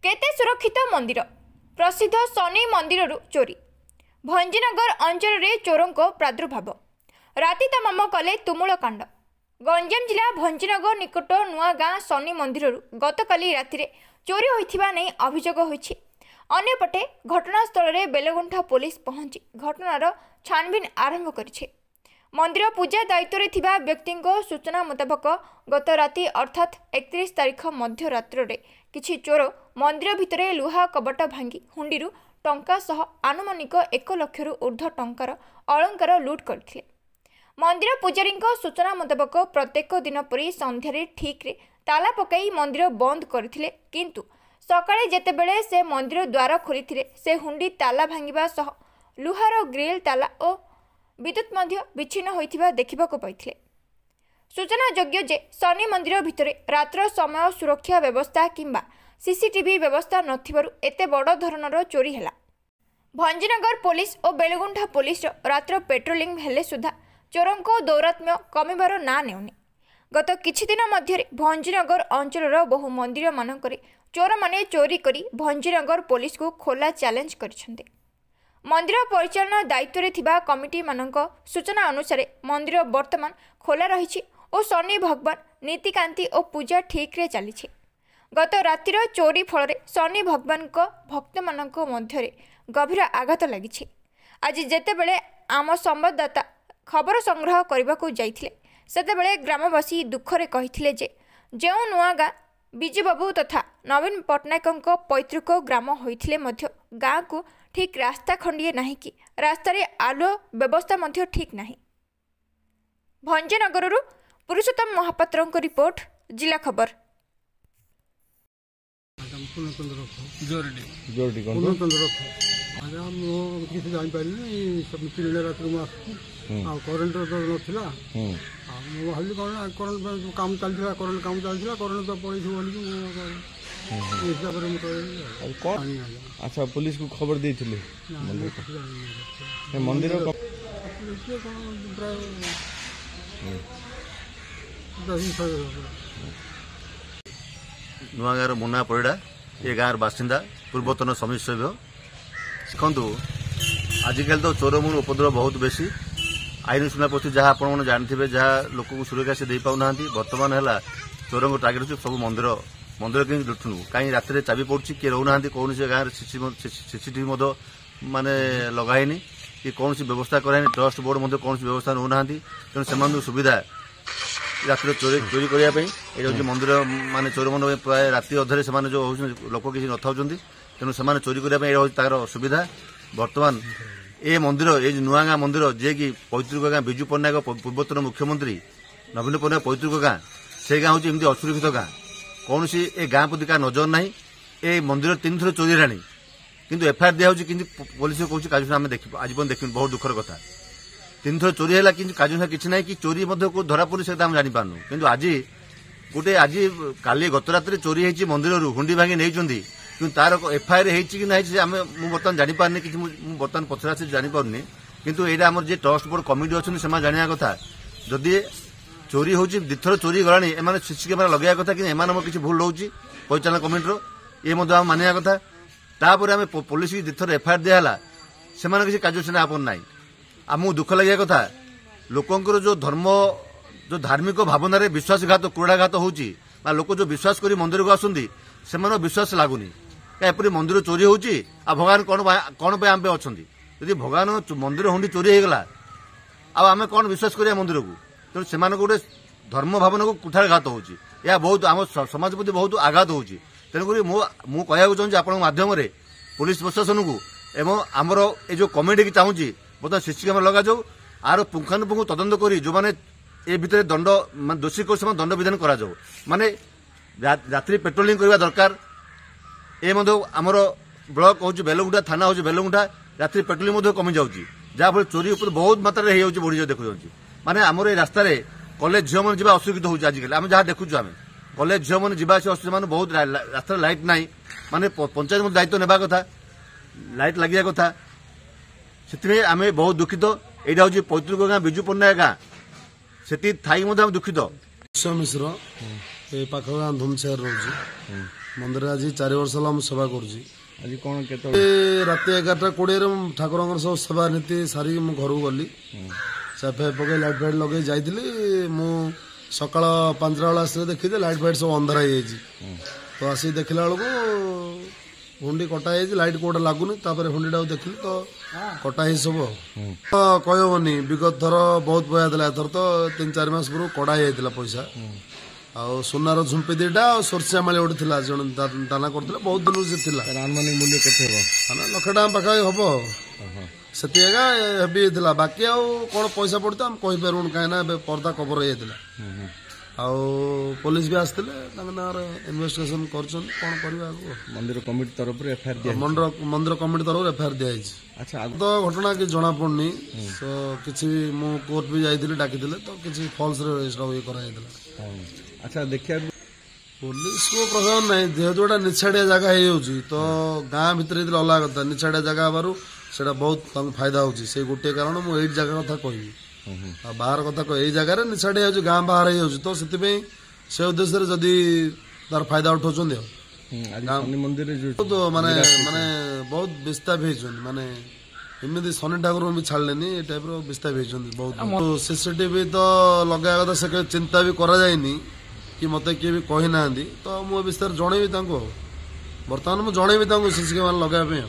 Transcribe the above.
केते सुरक्षित मंदिर प्रसिद्ध शनि मंदिर चोरी भंजीनगर अंचल में चोरों प्रादुर्भाव राति तमाम कले तुमुल कांड गंजाम जिला भंजीनगर निकट नुआ गाँ शनि मंदिर गतकाली राति चोरी होइथिबा नै अभियोग होइछि। अन्यपटे घटनास्थल में बेलगुंठा पुलिस पहुंची घटनार छानबीन आरंभ करिछे। मंदिर पूजा दायित्व रे थिबा व्यक्तिंको सूचना मुताबक गत राति अर्थात 31 तारिख मध्यरात्र रे किछि चोर मंदिर भितरे लुहा कबट भांगी हुंडी टंका सह आनुमानिक 1 लाख रु ऊर्ध्व टंकार अलंकार लुट करथिले। मंदिर पुजारी सूचना मुताबक प्रत्येक दिन परी संध्यारे ठीक रे ताला पकाई मंदिर बंद करथिले, किंतु सकाळे जेतेबेले से मंदिर द्वार खोलिथिले से हुंडी ताला भांगिबा सह लुहार ग्रिल ताला और विद्युत मध्य विच्छिन्न होइथिबा देखिबाको पाइथिले। सूचना योग्य जे शनि मंदिर भितरे रात्र समय सुरक्षा व्यवस्था किंबा सीसीटीवी व्यवस्था नथिबारु एते बड़ धरणर चोरी हैला। भंजीनगर पुलिस और बेलगुंठा पुलिस रात्र पेट्रोलिंग हेले सुधा चोरों दौरात्म्य कमिबार ना नेउनी। गत किछि दिन मध्य भंजीनगर अंचलर बहु मंदिर मानकरे चोर माने चोरी करी भंजीनगर पुलिस को खोला चैलेंज करिसेंते। मंदिर परिचालना दायित्व रे थिबा कमिटी मानक सूचना अनुसार मंदिर वर्तमान खोला रही और शनि भगवान नीतिकांति और पूजा ठीक रे चली। गत रातिर चोरी फल शनि भगवान भक्त मानक मध्य गभीर आघात लगी। आज जेतेबेले आम संवाददाता खबर संग्रह करने को जाइथिले सेतेबेले ग्रामवासी दुखरे कहिथिले जे जेउ नुआ गाँ विजू बाबू तथा नवीन पट्टनायक पैतृक ग्राम होइथिले मध्य गाँ को ठीक रास्ता खंडिए नहीं कि रास्तार आलो व्यवस्था मध्य ठीक नहीं। भंजीनगर पुरुषोत्तम महापात्र रिपोर्ट जिला खबर। करेन्ट नाला भाई करेन्ट काम चलता करेन्ट काम चलता करेन्ट तो पड़े हिसाब से अच्छा पुलिस को खबर दी मंदिर नुआ गाँव मुना परिड़ा ये गाँव बासिंदा पूर्वतन समिति सभ्य देखु आजिकल तो चोर मुण उपद्रव बहुत बेसी आईन सुना पड़ी जहाँ आप जानते जहाँ लोक को सुरक्षा से दे पाऊना बर्तमान है चोर को टार्गेट अच्छे सब मंदिर मंदिर कहीं लुटुनु कहीं रात चाबी पड़ी किए रोना कौन गाँव सीसीटीवी माने लगाईनी कि कौन व्यवस्था करानी ट्रस्ट बोर्ड कौन व्यवस्था नौना तेणु से सुविधा रात चोरी चोरी करने ये मंदिर मान चोर मन प्राय राति अधे से जो लोक किसी न था तेणु से चोरी करने तार सुविधा। बर्तमान ये मंदिर ये नुआ गाँ मंदिर जे कि पैतृक गाँ विजू पट्टनायक पूर्वतन मुख्यमंत्री नवीन पट्टनायक पैतृक गाँ से गाँ हूँ एमती असुरक्षित गाँ कौन ए गाँ प्रति क्या नजर ना ये मंदिर 3 थर चोरी है किंतु एफआईआर दिया कि पुलिस कौन काजुना आम आज देख बहुत दुखर कथा 3 थर चोरी है कि काजुना किसी ना कि चोरी को धरा पड़ी से जापारनु कि आज गोटे आज काली गत रात चोरी होती मंदिर हुंडी भांगी नहीं कि तार एफआईआर होती कि ना बर्तमान जापारे कि बर्तमान पचरा से जापारे कितु यहाँ आम जो ट्रस्ट बोर्ड कमिटी अच्छे से जाना कथा जदि चोरी हो 2 थर चोरी गलानी एम सीसी कैमेरा लगे कथा कि एम किसी भूल रोचे परिचालन कमिटी ये मानिया कथा तापर आम पुलिस की 2 थर एफआईआर दिहला से किसी कार्यानुष्ठान आपन ना आमको दुख लगे कथा लोकंर जो धर्म जो धार्मिक भावना विश्वासघात क्रूराघात होची लोक जो विश्वास करी मंदिर को आसुंदी से विश्वास लगुनि एपरी मंदिर चोरी होची भगवान कौन पे आम पे अच्छा यदि भगवान मंदिर हुंडी चोरी हो गला आम कौन विश्वास करिया मंदिर को तेणु से गोटे धर्म भावना को कुठारघात होची या बहुत आम समाज प्रति बहुत आघात होची तेणुक मु कहना चाहूँगी आप माध्यम पुलिस प्रशासन को एवं आमर ये जो कमिटी की चाहूँगी बर्तमान सीसी कैमेरा लगा जाऊ आर पुंखानुपुंख तदंत करी जो मैंने ए भितर दंड दोषी को दंड विधान करा जाऊ माने रात्रि पेट्रोलिंग करवा दरकार ए आमर ब्लॉक हूँ बेलगुंठा थाना हूँ बेलगुंठा रात्रि पेट्रोलिंग कमी जाऊँगी जहाँफल चोरी उपर बहुत मात्रा बढ़ी देखु माने आमर ये रास्तार कॉलेज झील मैंने जावा असुविधा होगी आजिकल आम जहाँ देखुँ आम कॉलेज झील मैंने जावा असुविधा बहुत रास्ता लाइट ना माने पंचायत मत दायित्व नेबा कथा लाइट लगे कथा से आम बहुत दुखित यहाँ हूँ पैतृक गाँ विजू पट्टनायक गाँ से थी दुखित मिश्र पाख गाँ धूमशहर रोज मंदिर आज 4 वर्ष है सेवा करुँची आज कौन के रात 11:20 ठाकुर सब सेवा नीति सारी मु घर गली चाफे पकई लाइट फाइट लगे जाइली मु सकाल 5टा बेला आस देखी लाइट फाइट सब अंधार हो तो आसिक देखला बेलू हुंडी कटा लाइट कोटा लगुनि हुंडी टाक देखिली तो कटा ही सब कहबनी विगत थर बहुत पैसा देला एथर तो 3-4 मास पूर्व कड़ा ही पैसा आउ सुनार झुंपी 2टा और सोरसिया माली गोटे थी जन दाना करते बहुत दिन से थी अनुमानिक मूल्य के लक्ष टाँग पाखा हम से हेवी होता बाकी आउ कौन पैसा पड़ता आम कहीपर कहीं पर्दा कभर हो जाता आउ पुलिस भी आसते इन्वेस्टिगेशन कर मंदिर कमिटी तरफ एफआईआर मंदिर कमिटी तरफ एफआईआर दिखाई अच्छा तो घटना कि जना पड़नी तो किसी मु कोर्ट भी जाइए डाकी तो किसी फल्स ये कर अच्छा देखिए पुलिस को प्रभाव नहीं जेहेतु गोटा निछाड़िया जगह तो गाँ भितर अलग कथा निछाड़िया जगह हबार से बहुत फायदा होची से गोटे कारण मुझे जगह कथा कहबी बाहर कथा कह जगह निछाड़िया हो गाँ बाहर हो तो से उद्देश्य जदि तार फायदा उठाउछन मंदिर तो माने माने बहुत विस्ताप माने एमती शनि ठाकुर भी छाड़े ये टाइप विस्ताप बहुत सीसीटीवी तो लगे कथा से चिंता भी करा जायनी कि मत किए भी कही ना तो मुझे विस्तार जनइबी बर्तमान मुझे जनइबी सीसी कैमेरा लगाया